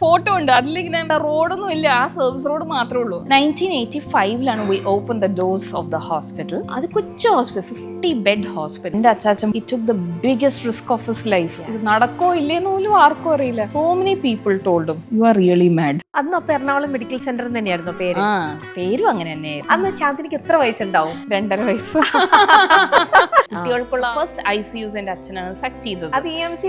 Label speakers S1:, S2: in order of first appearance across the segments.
S1: Photo ഉണ്ട്. അതിലിങ്ങനെ റോഡൊന്നും ഇല്ല, ആ സർവീസ് റോഡ് മാത്രമേ ഉള്ളൂ. 1985 we open the doors of the hospital. അത് കൊച്ചു ഹോസ്പിറ്റൽ, 50 ബെഡ് ഹോസ്പിറ്റൽ. എന്റെ അച്ചാച്ചൻ he took the biggest risk of his life. ഇത് നടക്കോ ഇല്ലേന്ന് പോലും ആർക്കും അറിയില്ല. So many people told him, you are really mad.
S2: അന്ന് അപ്പൊ എറണാകുളം മെഡിക്കൽ സെന്റർ തന്നെയായിരുന്നു പേര്.
S1: പേരും അങ്ങനെ തന്നെയായിരുന്നു.
S2: അന്ന് ചാന്ദിനിക്ക് എത്ര വയസ്സുണ്ടാവും?
S1: 2.5 വയസ്സ്. കുട്ടികൾക്കുള്ള ഫസ്റ്റ് ICUs എന്റെ അച്ഛനാണ് സെറ്റ് ചെയ്തത്.
S2: അത് EMC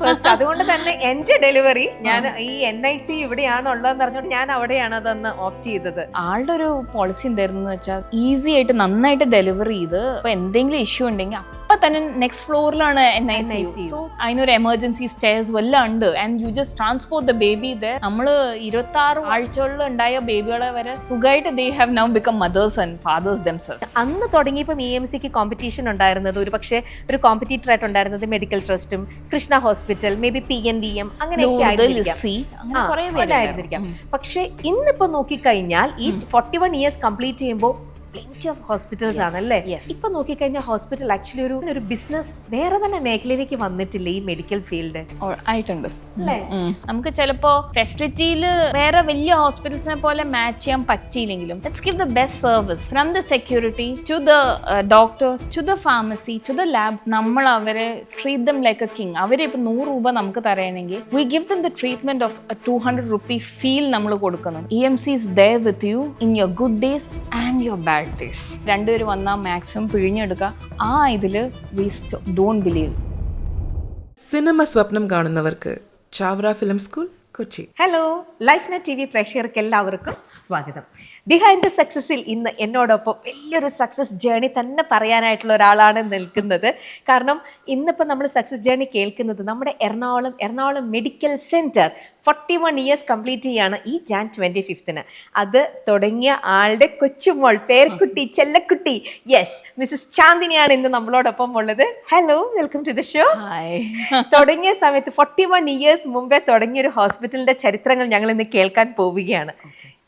S2: ഫസ്റ്റ്. അതുകൊണ്ട് തന്നെ എന്റെ ഡെലിവറി ഞാൻ ഈ NIC ഇവിടെയാണ് ഉള്ളതെന്ന് പറഞ്ഞുകൊണ്ട് ഞാൻ അവിടെയാണ് അതൊന്ന് ഓപ്റ്റ് ചെയ്തത്.
S1: ആളുടെ ഒരു പോളിസി എന്തായിരുന്നു വെച്ചാൽ ഈസി ആയിട്ട് നന്നായിട്ട് ഡെലിവറി ചെയ്ത് ഇപ്പൊ എന്തെങ്കിലും ഇഷ്യൂ ഉണ്ടെങ്കിൽ അപ്പൊ തന്നെ നെക്സ്റ്റ് ഫ്ലോറിലാണ് NICU. സോ അതിനൊരു എമർജൻസി സ്റ്റേഴ്സ് വല്ലതും ഉണ്ട് and you just transport the baby there. നമ്മള് 26 ആഴ്ചകളിൽ ഉണ്ടായ ബേബികളെ വരെ സുഖമായിട്ട് they have now become mothers and fathers themselves.
S2: അന്ന് തുടങ്ങിയപ്പോൾ EMCക്ക് കോമ്പറ്റീഷൻ ഉണ്ടായിരുന്നത് ഒരു പക്ഷേ ഒരു കോമ്പറ്റീറ്റർ ആയിട്ട് ഉണ്ടായിരുന്നത് മെഡിക്കൽ ട്രസ്റ്റും Krishna hospital, may be PNDM അങ്ങനെയൊക്കെ ആയിരുന്നിരിക്കാം. പക്ഷെ ഇന്നിപ്പോ നോക്കിക്കഴിഞ്ഞാൽ ഈ 41 ഇയേഴ്സ് കംപ്ലീറ്റ് ചെയ്യുമ്പോൾ plenty of hospitals ആണല്ലേ. ഇപ്പൊ നോക്കിക്കഴിഞ്ഞാൽ ഹോസ്പിറ്റൽ ആക്ച്വലി ഒരു ബിസിനസ് വേറെ തന്നെ മേഖലയിലേക്ക് വന്നിട്ടില്ല ഈ മെഡിക്കൽ ഫീൽഡ്
S1: ആയിട്ടുണ്ട്. നമുക്ക് ചിലപ്പോ ഫെസിലിറ്റിയിൽ വേറെ വലിയ ഹോസ്പിറ്റൽസിനെ പോലെ മാച്ച് ചെയ്യാൻ പറ്റിയില്ലെങ്കിലും let's give the best service from the security to the doctor to the pharmacy to the lab. നമ്മൾ അവരെ treat them like a king. അവരെ ഇപ്പൊ 100 രൂപ നമുക്ക് തരണമെങ്കിൽ we give them the treatment of 200 rupee feel നമ്മൾ കൊടുക്കുന്നു. EMC is there with you in your good days and your bad days. രണ്ടുപേരും വന്നാൽ മാക്സിമം പിഴിഞ്ഞെടുക്കുക. ആ ഇതില് we don't believe.
S3: സിനിമ സ്വപ്നം കാണുന്നവർക്ക് Chavara film school, Kochi.
S2: Hello, life net TV പ്രേക്ഷകർക്ക് എല്ലാവർക്കും സ്വാഗതം. ബിഹൈൻഡ് ദ സക്സസിൽ ഇന്ന് എന്നോടൊപ്പം വലിയൊരു സക്സസ് ജേണി തന്നെ പറയാനായിട്ടുള്ള ഒരാളാണ് നിൽക്കുന്നത്. കാരണം ഇന്നിപ്പോൾ നമ്മൾ സക്സസ് ജേണി കേൾക്കുന്നത് നമ്മുടെ Ernakulam medical centre 41 years complete ചെയ്യാണ് ഈ Jan 25. അത് തുടങ്ങിയ ആളുടെ കൊച്ചുമോൾ, പേരക്കുട്ടി, ചെല്ലക്കുട്ടി, യെസ്, മിസ്സസ് ചാന്ദിനിയാണ് ഇന്ന് നമ്മളോടൊപ്പം ഉള്ളത്. Hello, welcome to the show. തുടങ്ങിയ സമയത്ത് 41 ഇയേഴ്സ് മുമ്പേ തുടങ്ങിയൊരു ഹോസ്പിറ്റലിന്റെ ചരിത്രങ്ങൾ ഞങ്ങൾ ഇന്ന് കേൾക്കാൻ പോവുകയാണ്.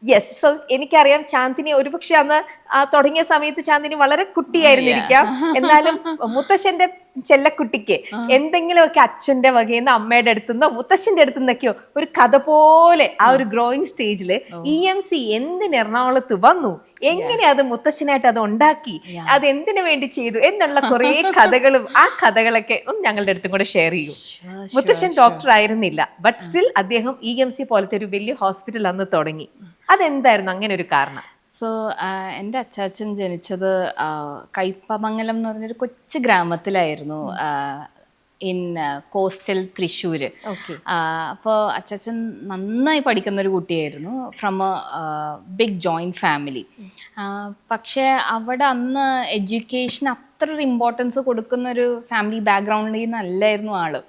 S2: യെസ്, സോ എനിക്കറിയാം ചാന്ദിനി ഒരുപക്ഷെ അന്ന് തുടങ്ങിയ സമയത്ത് ചാന്ദിനി വളരെ കുട്ടിയായിരുന്നിരിക്കാം. എന്നാലും മുത്തശ്ശന്റെ ചെല്ലക്കുട്ടിക്ക് എന്തെങ്കിലുമൊക്കെ അച്ഛന്റെ വകയെന്നോ അമ്മയുടെ അടുത്തുനിന്നോ മുത്തശ്ശന്റെ അടുത്തുനിന്നൊക്കെയോ ഒരു കഥ പോലെ ആ ഒരു ഗ്രോയിങ് സ്റ്റേജില് EMC എന്തിന് എറണാകുളത്ത് വന്നു, എങ്ങനെ അത് മുത്തശ്ശനായിട്ട് അത് ഉണ്ടാക്കി, അത് എന്തിനു വേണ്ടി ചെയ്തു എന്നുള്ള കുറെ കഥകളും ആ കഥകളൊക്കെ ഒന്ന് ഞങ്ങളുടെ അടുത്തും കൂടെ ഷെയർ ചെയ്യൂ. മുത്തശ്ശൻ ഡോക്ടർ ആയിരുന്നില്ല, ബട്ട് സ്റ്റിൽ അദ്ദേഹം EMC പോലത്തെ ഒരു വലിയ ഹോസ്പിറ്റൽ അന്ന് തുടങ്ങി. അതെന്തായിരുന്നു അങ്ങനെ ഒരു കാരണം?
S1: സോ എൻ്റെ അച്ചാച്ചൻ ജനിച്ചത് കയ്പമംഗലം എന്ന് പറഞ്ഞൊരു കൊച്ചു ഗ്രാമത്തിലായിരുന്നു, ഇൻ കോസ്റ്റൽ തൃശ്ശൂര്. അപ്പോൾ അച്ചാച്ചൻ നന്നായി പഠിക്കുന്ന ഒരു കുട്ടിയായിരുന്നു, from a big joint family. പക്ഷേ അവിടെ അന്ന് എഡ്യൂക്കേഷൻ അത്ര ഒരു ഇമ്പോർട്ടൻസ് കൊടുക്കുന്ന ഒരു ഫാമിലി ബാക്ക്ഗ്രൗണ്ടിൽ നിന്നല്ലായിരുന്നു ആള്.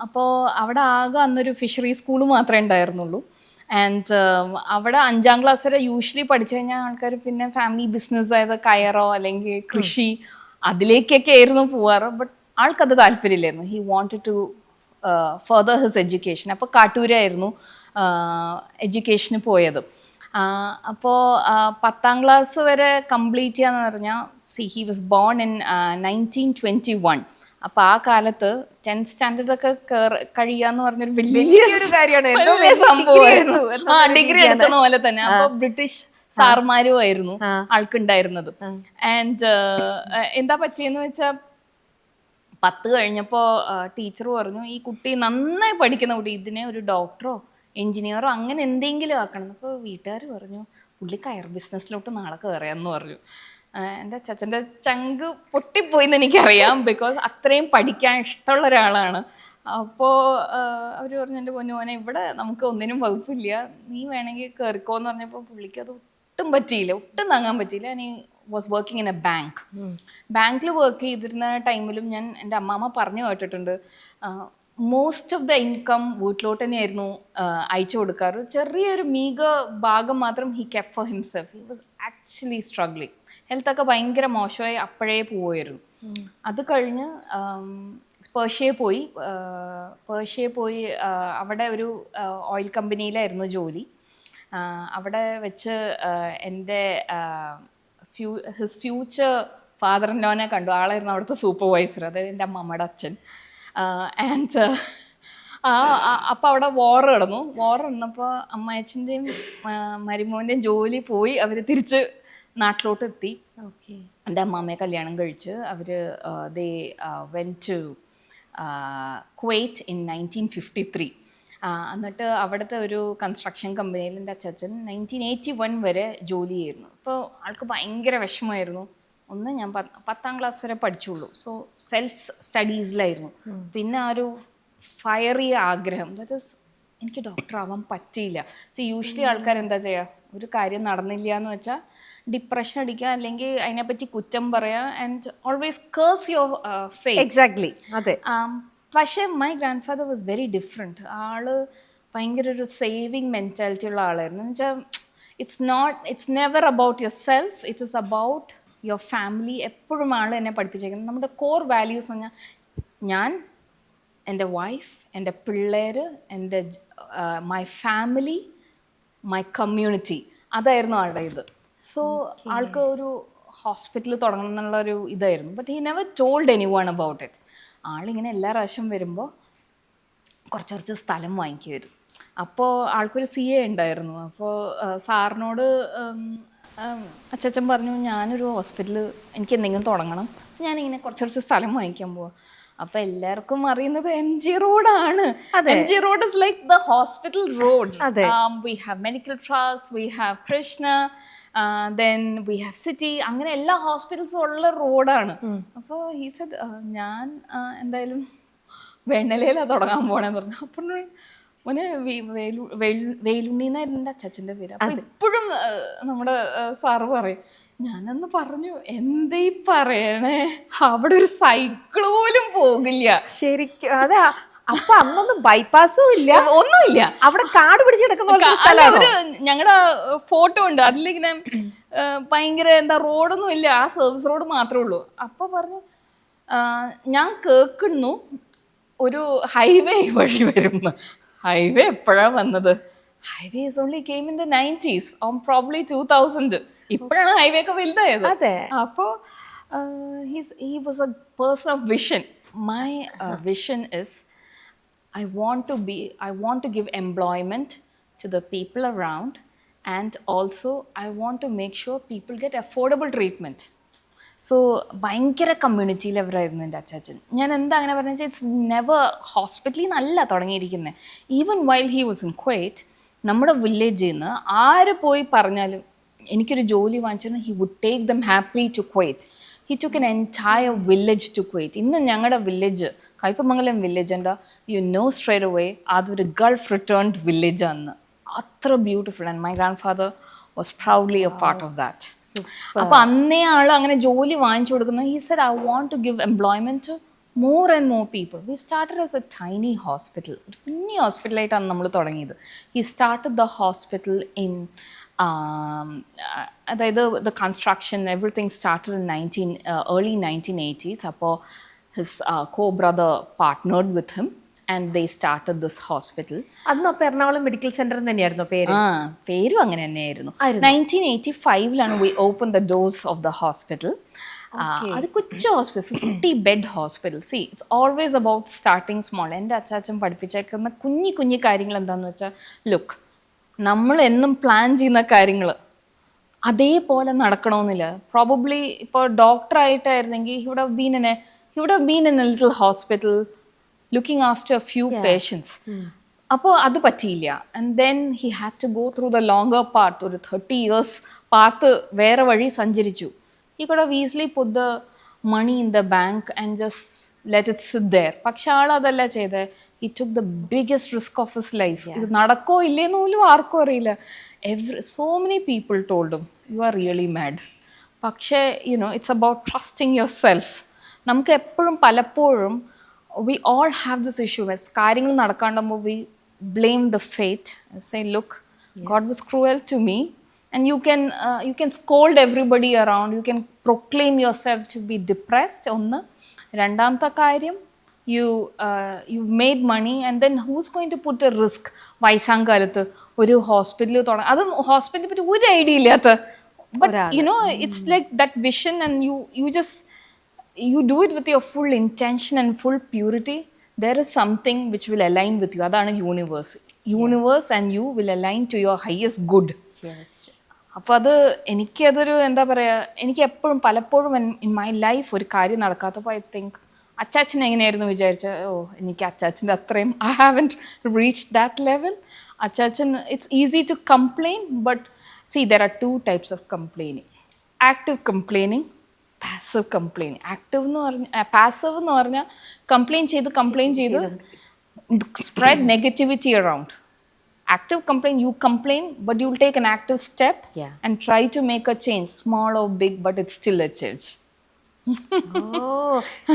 S1: അപ്പോൾ അവിടെ ആകെ അന്നൊരു ഫിഷറി സ്കൂൾ മാത്രമേ ഉണ്ടായിരുന്നുള്ളൂ. ആൻഡ് അവിടെ 5ാം ക്ലാസ് വരെ യൂഷ്വലി പഠിച്ചു കഴിഞ്ഞാൽ ആൾക്കാർ പിന്നെ ഫാമിലി ബിസിനസ്, അതായത് കയറോ അല്ലെങ്കിൽ കൃഷി, അതിലേക്കൊക്കെ ആയിരുന്നു പോവാറ്. ബട്ട് ആൾക്കത് താല്പര്യമില്ലായിരുന്നു. He wanted to further his education. അപ്പോൾ കാട്ടൂരായിരുന്നു എഡ്യൂക്കേഷന് പോയത്. അപ്പോൾ 10ാം ക്ലാസ് വരെ കംപ്ലീറ്റ് ചെയ്യാന്ന് പറഞ്ഞാൽ ഹി വാസ് ബോൺ ഇൻ 1921. അപ്പോൾ ആ കാലത്ത് 10th സ്റ്റാൻഡേർഡ് ഒക്കെ കഴിയാന്ന് പറഞ്ഞൊരു വലിയൊരു സംഭവമായിരുന്നു. ഡിഗ്രി എടുക്കുന്ന പോലെ തന്നെ. അപ്പോൾ ബ്രിട്ടീഷ് സാർമാരും ആയിരുന്നു ആൾക്കുണ്ടായിരുന്നത്. ആൻഡ് എന്താ പറ്റിയെന്ന് വെച്ചാൽ 10 കഴിഞ്ഞപ്പോൾ ടീച്ചർ പറഞ്ഞു, ഈ കുട്ടി നന്നായി പഠിക്കുന്ന കുട്ടി, ഇതിനെ ഒരു ഡോക്ടറോ എഞ്ചിനീയറോ അങ്ങനെ എന്തെങ്കിലും ആക്കണം. അപ്പോൾ വീട്ടുകാർ പറഞ്ഞു, പുള്ളി കയർ ബിസിനസ്സിലോട്ട് നാളെ കയറിയാന്ന് പറഞ്ഞു. എൻ്റെ അച്ഛൻ്റെ ചങ്ക് പൊട്ടിപ്പോയിന്ന് എനിക്കറിയാം, ബിക്കോസ് അത്രയും പഠിക്കാൻ ഇഷ്ടമുള്ള ഒരാളാണ്. അപ്പോൾ അവർ പറഞ്ഞു, എൻ്റെ പൊന്നുമോനെ ഇവിടെ നമുക്ക് ഒന്നിനും വകുപ്പില്ല, നീ വേണമെങ്കിൽ കയറിക്കോന്ന് പറഞ്ഞപ്പോൾ പുള്ളിക്ക് അത് ഒട്ടും പറ്റിയില്ല, ഒട്ടും താങ്ങാൻ പറ്റിയില്ല. ഞാൻ was working in A bank. ബാങ്കിൽ വർക്ക് ചെയ്തിരുന്ന ടൈമിലും ഞാൻ എൻ്റെ അമ്മാമ്മ പറഞ്ഞു കേട്ടിട്ടുണ്ട്, മോസ്റ്റ് ഓഫ് ദ ഇൻകം വീട്ടിലോട്ട് തന്നെയായിരുന്നു അയച്ചു കൊടുക്കാറ്. ചെറിയൊരു ഭാഗം മാത്രം he kept for himself. He was actually struggling. ഹെൽത്തൊക്കെ ഭയങ്കര മോശമായി അപ്പോഴേ പോവുമായിരുന്നു. അത് കഴിഞ്ഞ് പേർഷ്യയിൽ പോയി അവിടെ ഒരു ഓയിൽ കമ്പനിയിലായിരുന്നു ജോലി. അവിടെ വെച്ച് എൻ്റെ ഹിസ് ഫ്യൂച്ചർ ഫാദർ ഇൻ ലോനെ കണ്ടു. ആളായിരുന്നു അവിടുത്തെ സൂപ്പർവൈസർ, അതായത് എൻ്റെ അമ്മമ്മയുടെ അച്ഛൻ. ആൻഡ് അപ്പം അവിടെ വാർ കിടന്നു. വാർ വന്നപ്പോൾ അമ്മായച്ചൻ്റെയും മരുമോൻ്റെയും ജോലി പോയി. അവർ തിരിച്ച് നാട്ടിലോട്ട് എത്തി. എൻ്റെ അമ്മാമ്മയെ കല്യാണം കഴിച്ച് അവർ ദേ വെൻ ടു കുവൈറ്റ് ഇൻ 1953. എന്നിട്ട് അവിടുത്തെ ഒരു കൺസ്ട്രക്ഷൻ കമ്പനിയിൽ എൻ്റെ അച്ചാച്ചൻ 1981 വരെ ജോലി ചെയ്യുന്നു. അപ്പോൾ ആൾക്ക് ഭയങ്കര വിഷമമായിരുന്നു. ഒന്ന് ഞാൻ 10ാം ക്ലാസ് വരെ പഠിച്ചുള്ളൂ. So self സ്റ്റഡീസിലായിരുന്നു. പിന്നെ ആ ഒരു ഫയറി ആഗ്രഹം, ദാറ്റ് ഈസ് എനിക്ക് ഡോക്ടർ ആവാൻ പറ്റിയില്ല. സോ യൂഷ്വലി ആൾക്കാർ എന്താ ചെയ്യുക, ഒരു കാര്യം നടന്നില്ല എന്ന് വെച്ചാൽ ഡിപ്രഷൻ അടിക്കുക, അല്ലെങ്കിൽ അതിനെപ്പറ്റി കുറ്റം പറയുക, and always curse your fate.
S2: Exactly, അതെ.
S1: പക്ഷേ my grandfather was very different. ആള് ഭയങ്കര ഒരു സേവിങ് മെൻറ്റാലിറ്റി ഉള്ള ആളായിരുന്നു. എന്ന് വെച്ചാൽ it's never about your self, it is about your family. എപ്പോഴും ആൾ എന്നെ പഠിപ്പിച്ചേക്കുന്നത് നമ്മുടെ കോർ വാല്യൂസ് പറഞ്ഞാൽ ഞാൻ, എൻ്റെ വൈഫ്, എൻ്റെ പിള്ളേർ, എൻ്റെ മൈ ഫാമിലി, മൈ കമ്മ്യൂണിറ്റി, അതായിരുന്നു ആളുടെ ഇത്. സോ ആൾക്ക് ഒരു ഹോസ്പിറ്റൽ തുടങ്ങണം എന്നുള്ളൊരു ഇതായിരുന്നു. But he never told anyone about it. ആളിങ്ങനെ എല്ലാ പ്രാവശ്യം വരുമ്പോൾ കുറച്ച് സ്ഥലം വാങ്ങിക്കുമായിരുന്നു. അപ്പോൾ ആൾക്കൊരു CA ഉണ്ടായിരുന്നു. അപ്പോൾ സാറിനോട് അച്ചാച്ചൻ പറഞ്ഞു, ഞാനൊരു ഹോസ്പിറ്റൽ എനിക്ക് എന്തെങ്കിലും തുടങ്ങണം, ഞാനിങ്ങനെ കുറച്ച് സ്ഥലം വാങ്ങിക്കാൻ പോവാം. അപ്പോൾ എല്ലാവർക്കും അറിയുന്നത് MG റോഡാണ്. MG road is like the hospital road. We have medical trust, we have Krishna, then we have city, അങ്ങനെ എല്ലാ ഹോസ്പിറ്റൽസും ഉള്ള റോഡാണ്. അപ്പോൾ ഈ സെഡ് ഞാൻ എന്തായാലും വെണ്ണലയിലാണ് തുടങ്ങാൻ പോകണമെന്ന് പറഞ്ഞു. അപ്പം മോനെ വേലുണ്ണി എന്നായിരുന്നു എൻ്റെ അച്ചാച്ചൻ്റെ പേര്. അപ്പം ഇപ്പോഴും നമ്മുടെ സാറ് പറയും, ഞാനന്ന് പറഞ്ഞു എന്തേ പറയണേ, അവിടെ ഒരു സൈക്കിൾ പോലും പോകില്ല.
S2: ശരിക്കും അതാ. അപ്പൊ അന്നൊന്നും ബൈപ്പാസും ഇല്ല,
S1: ഒന്നുമില്ല.
S2: അവിടെ കാട് പിടിച്ച് കിടക്കുന്ന
S1: ഞങ്ങളുടെ ഫോട്ടോ ഉണ്ട്, അതിലിങ്ങനെ ഭയങ്കര എന്താ റോഡൊന്നും ഇല്ല, ആ സർവീസ് റോഡ് മാത്രമേ ഉള്ളൂ. അപ്പൊ പറഞ്ഞു, ഞാൻ കേൾക്കുന്നു ഒരു ഹൈവേ വഴി വരുന്നു. ഹൈവേ എപ്പോഴാണ് വന്നത്? Highway is only came in the 90s, probably 2000. ഇപ്പോഴാണ് ഹൈവേ ഒക്കെ വലുതായത്. അപ്പോൾ he was a person of vision. My vision is I want to give employment to the people around, and also I want to make sure people get affordable treatment. So ഭയങ്കര community ലെവലായിരുന്നു എൻ്റെ അച്ചാച്ചൻ. ഞാൻ എന്താ അങ്ങനെ പറഞ്ഞു വെച്ചാൽ, it's never ഹോസ്പിറ്റലിൽ നിന്നല്ല തുടങ്ങിയിരിക്കുന്നത്. Even while he was in Kuwait, നമ്മുടെ വില്ലേജിൽ നിന്ന് ആര് പോയി പറഞ്ഞാലും എനിക്കൊരു ജോലി വാങ്ങിച്ചിരുന്നു, he would take them happily to Kuwait. He took an entire village to Kuwait. ഇന്ന് ഞങ്ങളുടെ വില്ലേജ് കയ്പമംഗലം വില്ലേജ് എന്താ, യു നോ സ്ട്രേറ്റ് അവേ അതൊരു ഗൾഫ് റിട്ടേൺഡ് വില്ലേജാണ്. അത്ര beautiful. And my grandfather was proudly a part of that. അപ്പോൾ അന്നേ ആൾ അങ്ങനെ ജോലി വാങ്ങിച്ചു കൊടുക്കുന്നത്. He said, I want to give employment to more and more people. We started as a tiny hospital. ഒരു കുഞ്ഞി ഹോസ്പിറ്റലായിട്ടാണ് നമ്മൾ തുടങ്ങിയത്. He started the hospital in അതായത് the construction, everything started in early 1980s. അപ്പോൾ his co-brother partnered with him and they started this hospital.
S2: അന്നപ്പോൾ Ernakulam medical centre തന്നെയായിരുന്നു പേര്?
S1: പേരും അങ്ങനെ തന്നെയായിരുന്നു. 1985 we opened the doors of the hospital. അത് കൊച്ചു hospital, 50 bed hospital. C it's always about starting small. എൻ്റെ അച്ചാച്ചൻ പഠിപ്പിച്ചേക്കുന്ന കുഞ്ഞി കാര്യങ്ങൾ എന്താണെന്ന് വെച്ചാൽ, ലുക്ക്, നമ്മൾ എന്നും പ്ലാൻ ചെയ്യുന്ന കാര്യങ്ങൾ അതേപോലെ നടക്കണമെന്നില്ല. പ്രോബബ്ലി ഇപ്പോൾ ഡോക്ടറായിട്ടായിരുന്നെങ്കിൽ he would have been in a little hospital looking after a few patients. അപ്പോൾ അത് പറ്റിയില്ല. And then he had to go through the longer path. ഒരു 30 years പാത്ത് വേറെ വഴി സഞ്ചരിച്ചു. He could have easily put the money in the bank and just let it sit there. പക്ഷെ ആൾ അതല്ല ചെയ്തത്. He took the biggest risk of his life. ഇത് നടക്കോ ഇല്ലേന്ന് പോലും ആർക്കും അറിയില്ല. So many people told him, you are really mad. പക്ഷേ it's about trusting yourself. നമുക്ക് എപ്പോഴും പലപ്പോഴും we all have this issue. കാര്യങ്ങൾ നടക്കാണ്ടുമ്പോൾ we blame the fate. Say, look, God was cruel to me. And you can scold everybody around. You can proclaim yourself to be depressed. ഒന്ന്. രണ്ടാമത്തെ കാര്യം, you've made money and then who's going to put a risk? വയസ്സാം കാലത്ത് ഒരു hospital തുടങ്ങി, അതും ഹോസ്പിറ്റലിനെ പറ്റി ഒരു ഐഡിയ ഇല്ലാത്ത. But it's like that vision, and you do it with your full intention and full purity. there is something which will align with you. അതാണ് universe and you will align to your highest good. അപ്പോൾ അത് എനിക്കതൊരു എന്താ പറയുക, എനിക്ക് എപ്പോഴും പലപ്പോഴും in my life ഒരു കാര്യം നടക്കാത്തപ്പോൾ ഐ തിങ്ക് അച്ചാച്ചൻ എങ്ങനെയായിരുന്നു വിചാരിച്ചത്, എനിക്ക് അച്ചാച്ചൻ്റെ അത്രയും I haven't reach that level. അച്ചാച്ചൻ it's easy to complain, but see there are 2 types of complaining. Active complaining, passive complaining. Passive എന്ന് പറഞ്ഞാൽ കംപ്ലെയിൻ ചെയ്ത് spread negativity around. Active complaint, you complain, but you'll take an active step and try to make a change, small or big, but it's still a change.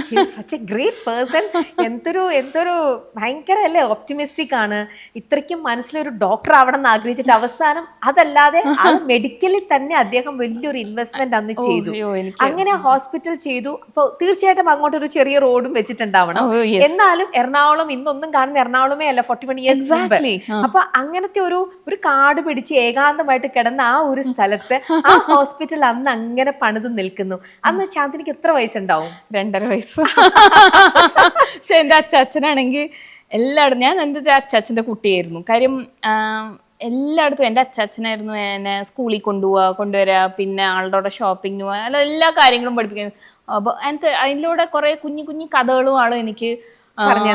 S2: He's such a great person. എന്തൊരു ഭയങ്കര അല്ലേ optimistic ആണ്. ഇത്രയ്ക്കും മനസ്സിലൊരു doctor ആവണം എന്ന് ആഗ്രഹിച്ചിട്ട് അവസാനം അതല്ലാതെ അത് മെഡിക്കലിൽ തന്നെ അദ്ദേഹം വലിയൊരു ഇൻവെസ്റ്റ്മെന്റ് അന്ന് ചെയ്തു. അങ്ങനെ ഹോസ്പിറ്റൽ ചെയ്തു. അപ്പോൾ തീർച്ചയായിട്ടും അങ്ങോട്ടൊരു ചെറിയ റോഡും വെച്ചിട്ടുണ്ടാവണം. എന്നാലും എറണാകുളം ഇന്നൊന്നും കാണുന്ന എറണാകുളമേ അല്ല 41 years മുമ്പ്. അപ്പൊ അങ്ങനത്തെ ഒരു കാട് പിടിച്ച് ഏകാന്തമായിട്ട് കിടന്ന ആ ഒരു സ്ഥലത്ത് ആ ഹോസ്പിറ്റൽ അന്ന് അങ്ങനെ പണിത് നിൽക്കുന്നു. അന്ന് ചാന്ദിനിക്ക് എത്ര വയസ്സുണ്ടാവും?
S1: 2.5 വയസ്സ്. പക്ഷെ എൻ്റെ അച്ചാച്ചനാണെങ്കിൽ എല്ലായിടത്തും, ഞാൻ എൻ്റെ അച്ചാച്ചൻ്റെ കുട്ടിയായിരുന്നു. കാര്യം എല്ലായിടത്തും എൻ്റെ അച്ചാച്ചനായിരുന്നു എന്നെ സ്കൂളിൽ കൊണ്ടുവരിക, പിന്നെ ആളുടെ ഷോപ്പിങ്ങിന് പോവുക, അല്ല എല്ലാ കാര്യങ്ങളും പഠിപ്പിക്കുന്നത്. അപ്പോൾ അതിലൂടെ കുറേ കുഞ്ഞു കഥകളും ആളും എനിക്ക് പറഞ്ഞു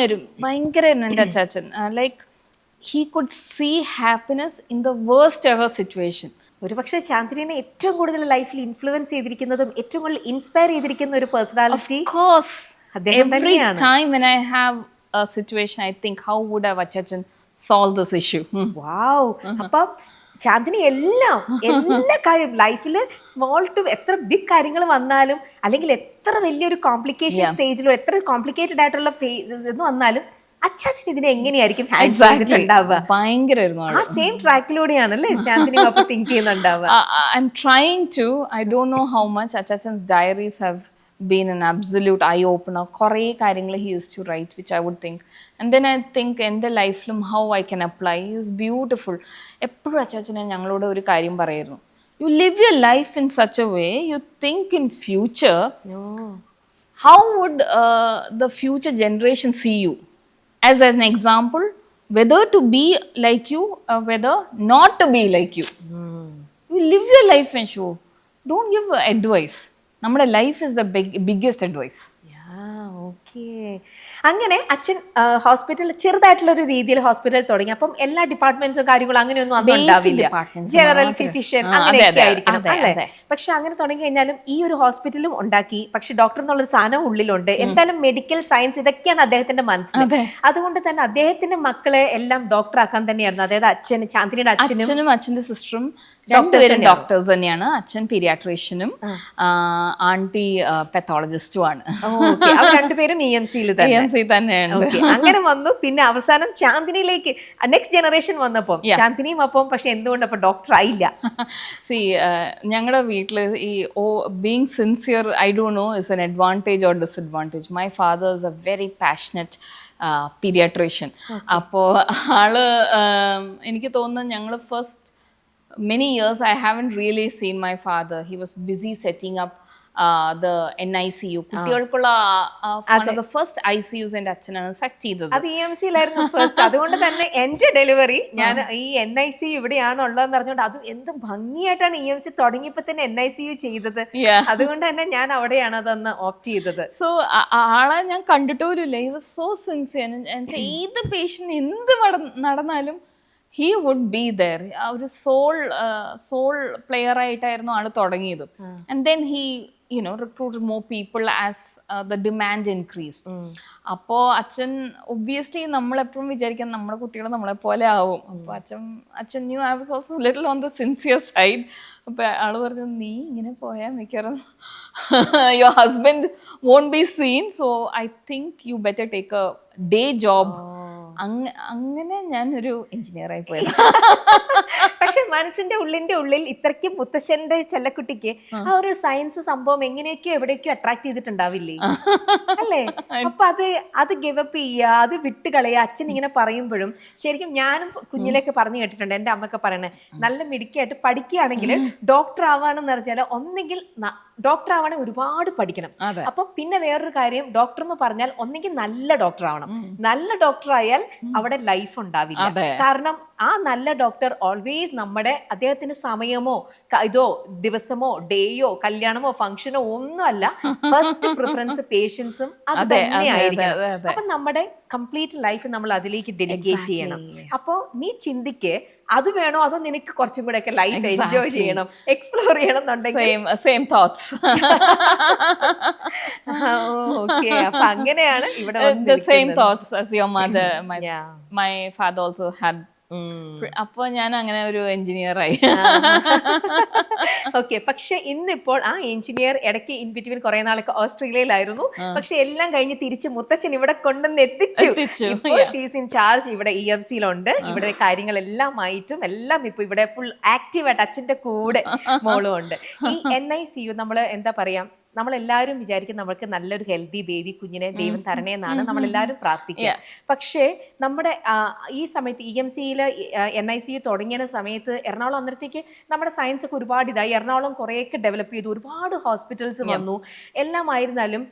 S1: തരും. ഭയങ്കരമായിരുന്നു എൻ്റെ അച്ചാച്ചൻ. Like he could see happiness in the worst ever situation.
S2: ഒരു പക്ഷേ ചാന്ദിനിയെ ഏറ്റവും കൂടുതൽ ലൈഫിൽ ഇൻഫ്ലുവൻസ് ചെയ്തിരിക്കുന്നതും ഏറ്റവും കൂടുതൽ ഇൻസ്പയർ ചെയ്തിരിക്കുന്ന ഒരു personality
S1: every time when I have a situation I think how would have Achachan solved this issue.
S2: Wow. അപ്പം ചാന്ദിനി എല്ലാ കാര്യം ലൈഫിൽ സ്മോൾ ടു എത്ര ബിഗ് കാര്യങ്ങൾ വന്നാലും അല്ലെങ്കിൽ എത്ര വലിയൊരു കോംപ്ലിക്കേഷൻ സ്റ്റേജിലോ എത്ര കോംപ്ലിക്കേറ്റഡ് ആയിട്ടുള്ള ഫേസ് വന്നാലും അച്ചാച്ചൻ ഇതിനെ എങ്ങനെയായിരിക്കും ഹാൻഡിൽ ചെയ്തിട്ടുണ്ടാവുക?
S1: ഭയങ്കരമായിരുന്നു.
S2: ആ സെയിം ട്രാക്കിലൂടെയാണല്ലേ ചാന്ദിനി അപ്പോൾ think ചെയ്യുന്നുണ്ടാവുക?
S1: I'm trying to. I don't know how much Achachan's diaries have been an absolute eye opener. കുറേ കാര്യങ്ങൾ he used to write which I would think, and then I think എൻ്റെ ലൈഫിലും how I can apply. He is beautiful. എപ്പോഴും അച്ചാച്ചനെ ഞങ്ങളോട് ഒരു കാര്യം പറയായിരുന്നു, you live your life in such a way, you think in future, how would the future generation see you? As an example, whether to be like you or whether not to be like you. You live your life and show. Don't give advice. നമ്മുടെ life is the biggest advice.
S2: അങ്ങനെ അച്ഛൻ ഹോസ്പിറ്റലിൽ ചെറുതായിട്ടുള്ളൊരു രീതിയിൽ hospital തുടങ്ങി. അപ്പം എല്ലാ ഡിപ്പാർട്ട്മെന്റ്സും കാര്യങ്ങളും അങ്ങനെയൊന്നും അന്ന് ഉണ്ടാവില്ല. ജനറൽ ഫിസിഷ്യൻ അങ്ങനെയൊക്കെ ആയിരിക്കണം അല്ലേ? പക്ഷെ അങ്ങനെ തുടങ്ങി കഴിഞ്ഞാലും ഈ ഒരു ഹോസ്പിറ്റലും ഉണ്ടാക്കി. പക്ഷെ ഡോക്ടർ എന്നുള്ളൊരു സാധനം ഉള്ളിലുണ്ട്. എന്തായാലും മെഡിക്കൽ സയൻസ് ഇതൊക്കെയാണ് അദ്ദേഹത്തിന്റെ മനസ്സിൽ. അതുകൊണ്ട് തന്നെ അദ്ദേഹത്തിന്റെ മക്കളെ എല്ലാം ഡോക്ടർ ആക്കാൻ തന്നെയായിരുന്നു. അതായത് അച്ഛൻ ചാന്ദിനിയുടെ
S1: അച്ഛനും അച്ഛൻ്റെ സിസ്റ്ററും രണ്ടുപേരും ഡോക്ടേഴ്സ് തന്നെയാണ്. അച്ഛൻ പീഡിയാട്രീഷ്യനും ആന്റി പത്തോളജിസ്റ്റും ആണ്.
S2: രണ്ടുപേരും EMC
S1: തന്നെയാണ്.
S2: അങ്ങനെ വന്നു. പിന്നെ അവസാനം ചാന്ദിനിയിലേക്ക് നെക്സ്റ്റ് ജനറേഷൻ വന്നപ്പോൾ ചാന്ദിനിയും അപ്പം പക്ഷെ എന്തുകൊണ്ട് അപ്പൊ ഡോക്ടർ ആയില്ല?
S1: സി ഞങ്ങളുടെ വീട്ടിൽ ഈ being sincere I don't know is an advantage or disadvantage. My father is A very passionate paediatrician. അപ്പോൾ ആള് എനിക്ക് തോന്നുന്നു ഞങ്ങൾ first many years I haven't really seen my father. He was busy setting up the NICU. കുട്ടികൾക്കുള്ള one of the first ICUs എൻ്റെ അച്ഛനാണ് set ചെയ്തത്.
S2: അത് EMCയിലായിരുന്നു ഫസ്റ്റ്. അതുകൊണ്ട് തന്നെ എൻ്റെ ഡെലിവറി ഞാൻ ഈ NICU ഇവിടെയാണ് ഉള്ളതെന്ന് പറഞ്ഞുകൊണ്ട് അത് എന്ത് ഭംഗിയായിട്ടാണ് EMC തുടങ്ങിയപ്പോൾ തന്നെ NICU ചെയ്തത്. അതുകൊണ്ട് തന്നെ ഞാൻ അവിടെയാണ് അതൊന്ന് ഓപ്റ്റ് ചെയ്തത്.
S1: സോ ആളെ ഞാൻ കണ്ടിട്ടുമില്ല. He was so sincere. ഏത് പേഷ്യൻ്റ് എന്ത് നടന്നാലും he would be there. ഒരു സോൾ പ്ലെയർ ആയിട്ടായിരുന്നു ആൾ തുടങ്ങിയത്. And then he recruited more people as the demand increased. അപ്പോൾ അച്ഛൻ ഒബ്വിയസ്ലി നമ്മളെപ്പോഴും വിചാരിക്കാൻ നമ്മുടെ കുട്ടികൾ നമ്മളെ പോലെ ആവും. അപ്പോൾ അച്ഛൻ knew I was also little on the sincere side. അപ്പോൾ ആൾ പറഞ്ഞു, നീ ഇങ്ങനെ പോയാൽ മിക്കവാറും your husband won't be seen, so I think you better take a day job. അങ്ങനെ ഞാനൊരു എഞ്ചിനീയറായി പോയത്.
S2: പക്ഷെ മനസ്സിന്റെ ഉള്ളിൽ ഇത്രയ്ക്കും മുത്തശ്ശന്റെ ചെല്ലക്കുട്ടിക്ക് ആ ഒരു സയൻസ് സംഭവം എങ്ങനെയൊക്കെയോ എവിടേക്കോ അട്രാക്ട് ചെയ്തിട്ടുണ്ടാവില്ലേ അല്ലേ? അപ്പൊ അത് ഗിവപ്പ് ചെയ്യുക, അത് വിട്ടുകളയുക. അച്ഛൻ ഇങ്ങനെ പറയുമ്പോഴും ശരിക്കും ഞാനും കുഞ്ഞിലേക്ക് പറഞ്ഞു കേട്ടിട്ടുണ്ട്. എൻ്റെ അമ്മയൊക്കെ പറയണേ, നല്ല മിടുക്കിയായിട്ട് പഠിക്കുകയാണെങ്കിൽ ഡോക്ടർ ആവാണെന്ന് പറഞ്ഞാൽ ഒന്നെങ്കിൽ ഡോക്ടർ ആവണേ ഒരുപാട് പഠിക്കണം. അപ്പൊ പിന്നെ വേറൊരു കാര്യം, ഡോക്ടർ എന്ന് പറഞ്ഞാൽ ഒന്നെങ്കിൽ നല്ല ഡോക്ടർ ആവണം. നല്ല ഡോക്ടർ ആയാൽ അവിടെ ലൈഫ് ഉണ്ടാവില്ല. കാരണം ആ നല്ല ഡോക്ടർ ഓൾവേസ് അദ്ദേഹത്തിന് സമയമോ ഇതോ ദിവസമോ ഡേയോ കല്യാണമോ ഫംഗ്ഷനോ ഒന്നും അല്ല, ഫസ്റ്റ് പ്രിഫറൻസ് പേഷ്യൻസും അത് തന്നെ ആയിരിക്കണം. അപ്പൊ നമ്മുടെ കംപ്ലീറ്റ് ലൈഫ് നമ്മൾ അതിലേക്ക് ഡെഡിക്കേറ്റ് ചെയ്യണം. അപ്പോ നീ ചിന്തിക്ക്, അത് വേണോ അതോ നിനക്ക് കുറച്ചും കൂടെ ഒക്കെ ലൈഫ് എൻജോയ് ചെയ്യണം, എക്സ്പ്ലോർ ചെയ്യണം എന്നുണ്ടെങ്കിൽ ഓക്കെ. അപ്പൊ അങ്ങനെയാണ് ഇവിടെ
S1: same thoughts as your mother. My father also had. അപ്പൊ ഞാൻ അങ്ങനെ ഒരു എഞ്ചിനീയർ ആയി.
S2: ഓക്കെ. പക്ഷെ ഇന്നിപ്പോൾ ആ എഞ്ചിനീയർ ഇടയ്ക്ക് ഇൻ ബിറ്റ്വീൻ കുറെ നാളൊക്കെ ഓസ്ട്രേലിയയിലായിരുന്നു. പക്ഷെ എല്ലാം കഴിഞ്ഞ് തിരിച്ച് മുത്തശ്ശൻ ഇവിടെ കൊണ്ടുവന്ന് എത്തിച്ചു. ഇപ്പോൾ ഷീസ് ഇൻ ചാർജ് ഇവിടെ EMC യിലുണ്ട്. ഇവിടെ കാര്യങ്ങളെല്ലാം ആയിട്ടും എല്ലാം ഇപ്പൊ ഇവിടെ ഫുൾ ആക്റ്റീവായിട്ട് അച്ഛന്റെ കൂടെ മോളും ഉണ്ട്. ഈ NICU നമ്മള് എന്താ പറയാ, നമ്മളെല്ലാവരും വിചാരിക്കും നമ്മൾക്ക് നല്ലൊരു ഹെൽത്തി ബേബി കുഞ്ഞിനെ ദൈവം തരണേ എന്നാണ് നമ്മളെല്ലാവരും പ്രാർത്ഥിക്കുക. പക്ഷേ നമ്മുടെ ഈ സമയത്ത് EMCയിൽ NICU തുടങ്ങിയ സമയത്ത് എറണാകുളം അന്നേരത്തേക്ക് നമ്മുടെ സയൻസ് ഒക്കെ ഒരുപാട് ഇതായി. എറണാകുളം കുറേയൊക്കെ ഡെവലപ്പ് ചെയ്തു, ഒരുപാട് ഹോസ്പിറ്റൽസ് വന്നു. എല്ലാം ആയിരുന്നാലും